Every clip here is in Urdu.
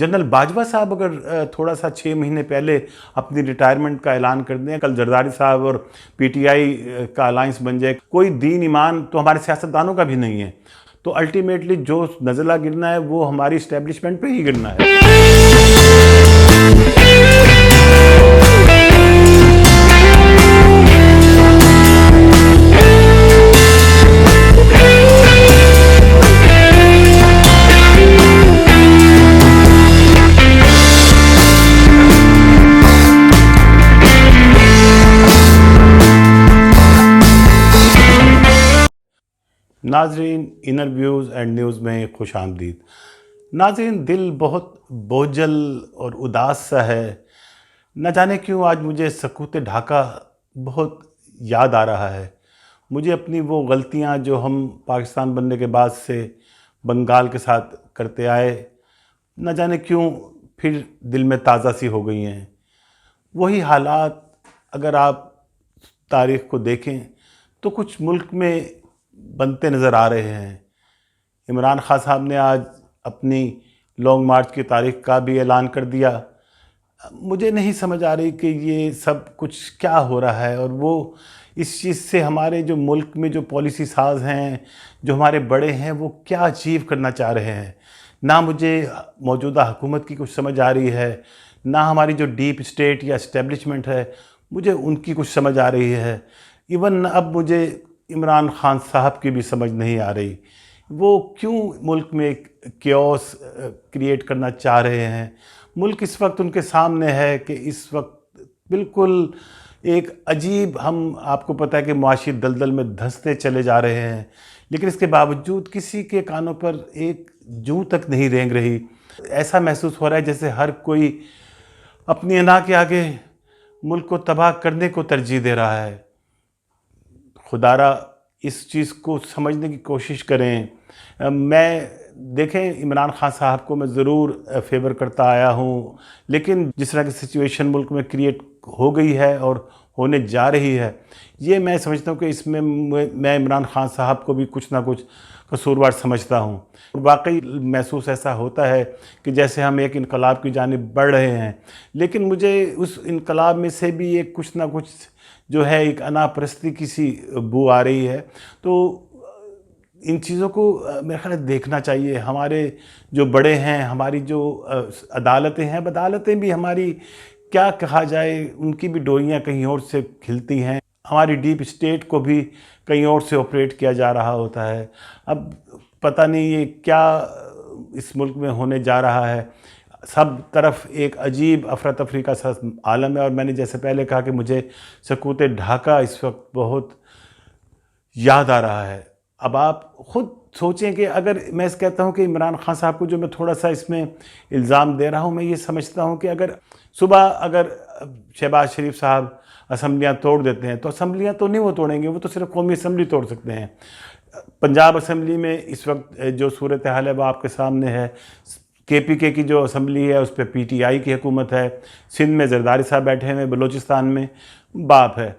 جنرل باجوہ صاحب اگر تھوڑا سا 6 مہینے پہلے اپنی ریٹائرمنٹ کا اعلان کر دیں، کل زرداری صاحب اور پی ٹی آئی کا الائنس بن جائے، کوئی دین ایمان تو ہمارے سیاستدانوں کا بھی نہیں ہے، تو الٹیمیٹلی جو نزلہ گرنا ہے وہ ہماری اسٹیبلشمنٹ پہ ہی گرنا ہے۔ ناظرین، انر ویوز اینڈ نیوز میں خوش آمدید۔ ناظرین، دل بہت بوجھل اور اداس سا ہے۔ نہ جانے کیوں آج مجھے سکوت ڈھاکہ بہت یاد آ رہا ہے۔ مجھے اپنی وہ غلطیاں جو ہم پاکستان بننے کے بعد سے بنگال کے ساتھ کرتے آئے، نہ جانے کیوں پھر دل میں تازہ سی ہو گئی ہیں۔ وہی حالات اگر آپ تاریخ کو دیکھیں تو کچھ ملک میں بنتے نظر آ رہے ہیں۔ عمران خان صاحب نے آج اپنی لانگ مارچ کی تاریخ کا بھی اعلان کر دیا۔ مجھے نہیں سمجھ آ رہی کہ یہ سب کچھ کیا ہو رہا ہے، اور وہ اس چیز سے ہمارے جو ملک میں جو پالیسی ساز ہیں، جو ہمارے بڑے ہیں، وہ کیا اچیو کرنا چاہ رہے ہیں۔ نہ مجھے موجودہ حکومت کی کچھ سمجھ آ رہی ہے، نہ ہماری جو ڈیپ اسٹیٹ یا اسٹیبلشمنٹ ہے مجھے ان کی کچھ سمجھ آ رہی ہے۔ ایون اب مجھے عمران خان صاحب کی بھی سمجھ نہیں آ رہی، وہ کیوں ملک میں کیوس کریٹ کرنا چاہ رہے ہیں۔ ملک اس وقت ان کے سامنے ہے کہ اس وقت بالکل ایک عجیب، ہم آپ کو پتہ ہے کہ معاشی دلدل میں دھنستے چلے جا رہے ہیں، لیکن اس کے باوجود کسی کے کانوں پر ایک جوں تک نہیں رینگ رہی۔ ایسا محسوس ہو رہا ہے جیسے ہر کوئی اپنی انا کے آگے ملک کو تباہ کرنے کو ترجیح دے رہا ہے۔ خدارا اس چیز کو سمجھنے کی کوشش کریں۔ دیکھیں، عمران خان صاحب کو میں ضرور فیور کرتا آیا ہوں، لیکن جس طرح کی سچویشن ملک میں کریٹ ہو گئی ہے اور ہونے جا رہی ہے، یہ میں سمجھتا ہوں کہ اس میں میں عمران خان صاحب کو بھی کچھ نہ کچھ قصوروار سمجھتا ہوں۔ واقعی محسوس ایسا ہوتا ہے کہ جیسے ہم ایک انقلاب کی جانب بڑھ رہے ہیں، لیکن مجھے اس انقلاب میں سے بھی ایک کچھ نہ کچھ جو ہے ایک انا پرستی کی سی بو آ رہی ہے۔ تو ان چیزوں کو میرے خیال ہے دیکھنا چاہیے۔ ہمارے جو بڑے ہیں، ہماری جو عدالتیں ہیں، عدالتیں بھی ہماری کیا کہا جائے، ان کی بھی ڈوریاں کہیں اور سے کھلتی ہیں۔ ہماری ڈیپ اسٹیٹ کو بھی کہیں اور سے آپریٹ کیا جا رہا ہوتا ہے۔ اب پتہ نہیں یہ کیا اس ملک میں ہونے جا رہا ہے۔ سب طرف ایک عجیب افراتفری کا سا عالم ہے، اور میں نے جیسے پہلے کہا کہ مجھے سکوت ڈھاکہ اس وقت بہت یاد آ رہا ہے۔ اب آپ خود سوچیں کہ اگر میں کہتا ہوں کہ عمران خان صاحب کو جو میں تھوڑا سا اس میں الزام دے رہا ہوں، میں یہ سمجھتا ہوں کہ اگر شہباز شریف صاحب اسمبلیاں توڑ دیتے ہیں، تو اسمبلیاں تو نہیں وہ توڑیں گے، وہ تو صرف قومی اسمبلی توڑ سکتے ہیں۔ پنجاب اسمبلی میں اس وقت جو صورتحال ہے وہ آپ کے سامنے ہے۔ کے پی کے کی جو اسمبلی ہے اس پہ پی ٹی آئی کی حکومت ہے۔ سندھ میں زرداری صاحب بیٹھے ہوئے، بلوچستان میں باپ ہے۔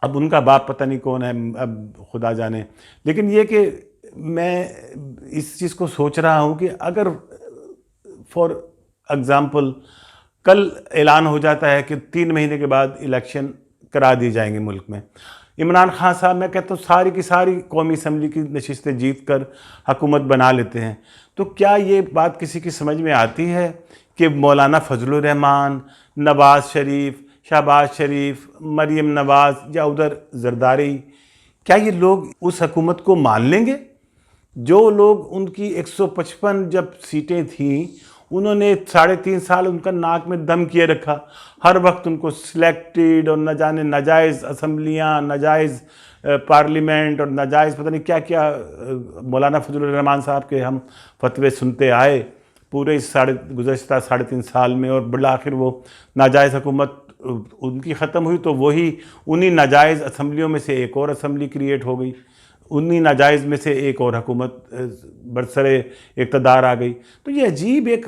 اب ان کا باپ پتہ نہیں کون ہے، اب خدا جانے۔ لیکن یہ کہ میں اس چیز کو سوچ رہا ہوں کہ اگر فار ایگزامپل کل اعلان ہو جاتا ہے کہ 3 مہینے کے بعد الیکشن کرا دی جائیں گے ملک میں، عمران خان صاحب میں کہتا ہوں ساری کی ساری قومی اسمبلی کی نشستیں جیت کر حکومت بنا لیتے ہیں، تو کیا یہ بات کسی کی سمجھ میں آتی ہے کہ مولانا فضل الرحمان، نواز شریف، شہباز شریف، مریم نواز یا ادھر زرداری، کیا یہ لوگ اس حکومت کو مان لیں گے؟ جو لوگ ان کی 155 جب سیٹیں تھیں، انہوں نے 3.5 سال ان کا ناک میں دم کیے رکھا، ہر وقت ان کو سلیکٹڈ اور نہ جانے ناجائز اسمبلیاں، ناجائز پارلیمنٹ اور ناجائز پتہ نہیں کیا کیا مولانا فضل الرحمان صاحب کے ہم فتوے سنتے آئے پورے اس گزشتہ 3.5 سال میں، اور بالآخر وہ ناجائز حکومت ان کی ختم ہوئی تو وہی انہی ناجائز اسمبلیوں میں سے ایک اور اسمبلی کریٹ ہو گئی، انہی ناجائز میں سے ایک اور حکومت برسر اقتدار آ گئی۔ تو یہ عجیب ایک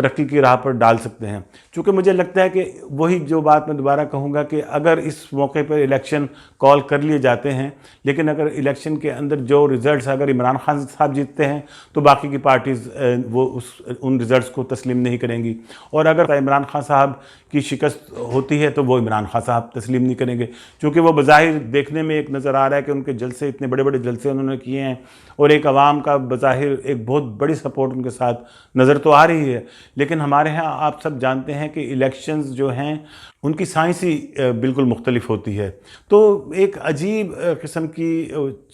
ترقی کی راہ پر ڈال سکتے ہیں. چونکہ مجھے لگتا ہے کہ وہی جو بات میں دوبارہ کہوں گا کہ اگر اس موقع پر الیکشن کال کر لیے جاتے ہیں، لیکن اگر الیکشن کے اندر جو ریزلٹس اگر عمران خان صاحب جیتتے ہیں تو باقی کی پارٹیز وہ ان ریزلٹس کو تسلیم نہیں کریں گی، اور اگر عمران خان صاحب کی شکست ہوتی ہے تو وہ عمران خان صاحب تسلیم نہیں کریں گے، چونکہ وہ بظاہر دیکھنے میں ایک نظر آ رہا ہے کہ ان کے جلسے اتنے بڑے بڑے جلسے انہوں نے کیے ہیں، اور ایک عوام کا بظاہر ایک بہت بڑی سپورٹ ان کے ساتھ نظر تو آ رہی ہے. لیکن ہمارے ہاں آپ سب جانتے ہیں کہ الیکشنز جو ہیں ان کی سائنسی بالکل مختلف ہوتی ہے. تو ایک عجیب قسم کی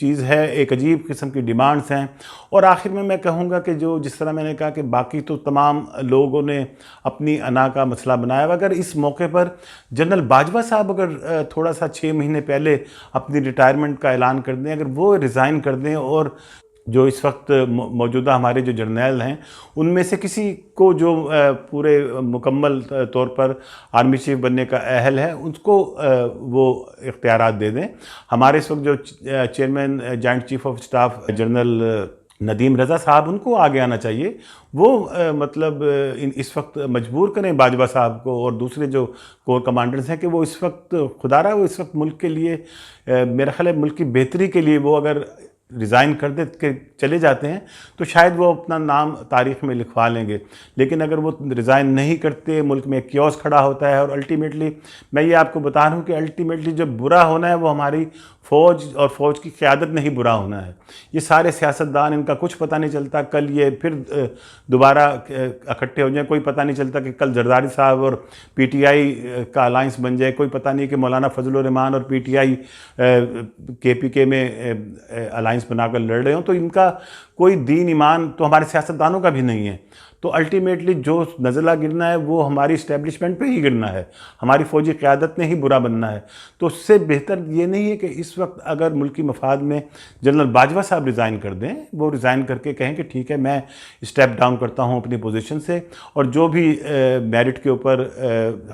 چیز ہے، ایک عجیب قسم کی ڈیمانڈز ہیں. اور آخر میں کہوں گا کہ جس طرح میں نے کہا کہ باقی تو تمام لوگوں نے اپنی انا کا مسئلہ بنایا، اگر اس موقع پر جنرل باجوہ صاحب اگر تھوڑا سا 6 مہینے پہلے اپنی ریٹائرمنٹ کا اعلان کر دیں، اگر وہ ریزائن کر دیں، اور جو اس وقت موجودہ ہمارے جو جرنیل ہیں ان میں سے کسی کو جو پورے مکمل طور پر آرمی چیف بننے کا اہل ہے اس کو وہ اختیارات دے دیں. ہمارے اس وقت جو chairman joint chief of staff general Nadeem Raza sahab, ان کو آگے آنا چاہیے. وہ مطلب اس وقت مجبور کریں باجوہ صاحب کو اور دوسرے جو کور کمانڈرز ہیں کہ وہ اس وقت خدا رہا وہ اس وقت ملک کے لیے، میرا خیال ہے ملک کی بہتری کے لیے وہ اگر ریزائن کر دے کے چلے جاتے ہیں تو شاید وہ اپنا نام تاریخ میں لکھوا لیں گے. لیکن اگر وہ ریزائن نہیں کرتے، ملک میں کیوس کھڑا ہوتا ہے، اور الٹیمیٹلی میں یہ آپ کو بتا رہا ہوں کہ الٹیمیٹلی جو برا ہونا ہے وہ ہماری فوج اور فوج کی قیادت نہیں برا ہونا ہے. یہ سارے سیاستدان، ان کا کچھ پتہ نہیں چلتا کل یہ پھر دوبارہ اکٹھے ہو جائیں، کوئی پتہ نہیں چلتا کہ کل زرداری صاحب اور پی ٹی آئی کا الائنس بن جائے، کوئی پتہ نہیں کہ مولانا فضل الرحمان اور پی ٹی آئی کے پی کے میں الائنس بنا کر لڑ رہے ہوں. تو ان کا کوئی دین ایمان تو ہمارے سیاستدانوں کا بھی نہیں ہے. تو الٹیمیٹلی جو نزلہ گرنا ہے وہ ہماری اسٹیبلشمنٹ پہ ہی گرنا ہے، ہماری فوجی قیادت نے ہی برا بننا ہے. تو اس سے بہتر یہ نہیں ہے کہ اس وقت اگر ملکی مفاد میں جنرل باجوہ صاحب ریزائن کر دیں، وہ ریزائن کر کے کہیں کہ ٹھیک ہے میں اسٹیپ ڈاؤن کرتا ہوں اپنی پوزیشن سے، اور جو بھی میرٹ کے اوپر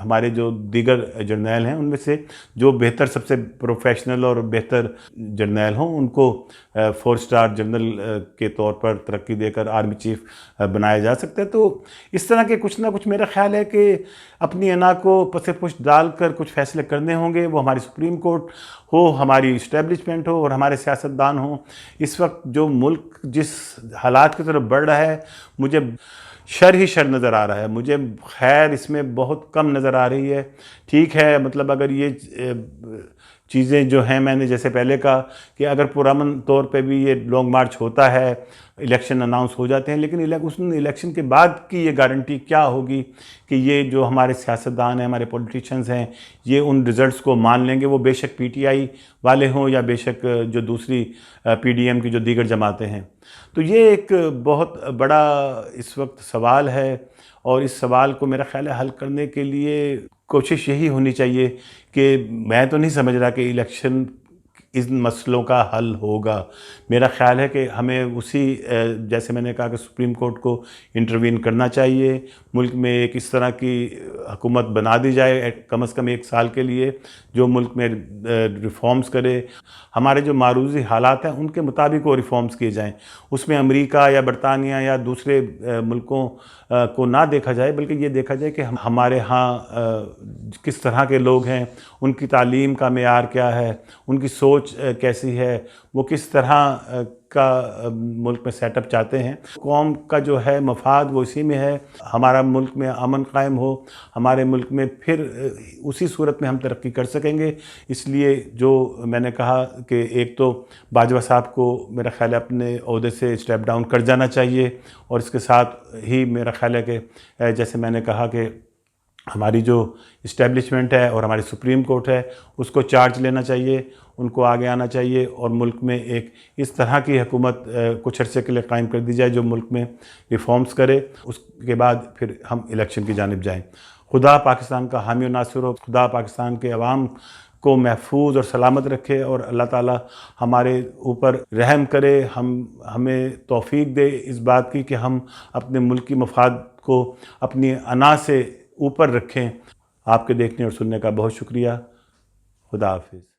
ہمارے جو دیگر جرنیل ہیں ان میں سے جو بہتر، سب سے پروفیشنل اور بہتر جرنیل ہوں ان کو 4 اسٹار جنرل کے طور پر ترقی دے کر آرمی چیف بنایا جا سکتا ہے. تو اس طرح کے کچھ نہ کچھ میرا خیال ہے کہ اپنی انا کو پس پشت ڈال کر کچھ فیصلے کرنے ہوں گے، وہ ہماری سپریم کورٹ ہو، ہماری اسٹیبلشمنٹ ہو، اور ہمارے سیاستدان ہوں. اس وقت جو ملک جس حالات کی طرف بڑھ رہا ہے، مجھے شر ہی شر نظر آ رہا ہے، مجھے خیر اس میں بہت کم نظر آ رہی ہے. ٹھیک ہے، مطلب اگر یہ چیزیں جو ہیں، میں نے جیسے پہلے کہا کہ اگر پرامن طور پہ بھی یہ لانگ مارچ ہوتا ہے، الیکشن اناؤنس ہو جاتے ہیں، لیکن اس الیکشن کے بعد کی یہ گارنٹی کیا ہوگی کہ یہ جو ہمارے سیاستدان ہیں، ہمارے پولیٹیشنز ہیں، یہ ان ریزلٹس کو مان لیں گے، وہ بے شک پی ٹی آئی والے ہوں یا بے شک جو دوسری پی ڈی ایم کی جو دیگر جماعتیں ہیں. تو یہ ایک بہت بڑا اس وقت سوال ہے، اور اس سوال کو میرا خیال ہے حل کرنے کے لیے کوشش یہی ہونی چاہیے کہ میں تو نہیں سمجھ رہا کہ الیکشن ان مسئلوں کا حل ہوگا. میرا خیال ہے کہ ہمیں اسی جیسے میں نے کہا کہ سپریم کورٹ کو انٹروین کرنا چاہیے، ملک میں ایک اس طرح کی حکومت بنا دی جائے کم از کم 1 سال کے لیے جو ملک میں ریفارمز کرے. ہمارے جو معروضی حالات ہیں ان کے مطابق وہ ریفارمز کیے جائیں. اس میں امریکہ یا برطانیہ یا دوسرے ملکوں کو نہ دیکھا جائے، بلکہ یہ دیکھا جائے کہ ہمارے ہاں کس طرح کے لوگ ہیں، ان کی تعلیم کا معیار کیا ہے، ان کی سوچ کیسی ہے، وہ کس طرح کا ملک میں سیٹ اپ چاہتے ہیں. قوم کا جو ہے مفاد وہ اسی میں ہے، ہمارا ملک میں امن قائم ہو، ہمارے ملک میں پھر اسی صورت میں ہم ترقی کر سکیں گے. اس لیے جو میں نے کہا کہ ایک تو باجوہ صاحب کو میرا خیال ہے اپنے عہدے سے اسٹیپ ڈاؤن کر جانا چاہیے، اور اس کے ساتھ ہی میرا خیال ہے کہ جیسے میں نے کہا کہ ہماری جو اسٹیبلشمنٹ ہے اور ہماری سپریم کورٹ ہے اس کو چارج لینا چاہیے، ان کو آگے آنا چاہیے، اور ملک میں ایک اس طرح کی حکومت کچھ عرصے کے لیے قائم کر دی جائے جو ملک میں ریفارمز کرے. اس کے بعد پھر ہم الیکشن کی جانب جائیں. خدا پاکستان کا حامی و ناصر ہو، خدا پاکستان کے عوام کو محفوظ اور سلامت رکھے، اور اللہ تعالیٰ ہمارے اوپر رحم کرے، ہمیں توفیق دے اس بات کی کہ ہم اپنے ملکی مفاد کو اپنی انا سے اوپر رکھیں. آپ کے دیکھنے اور سننے کا بہت شکریہ. خدا حافظ.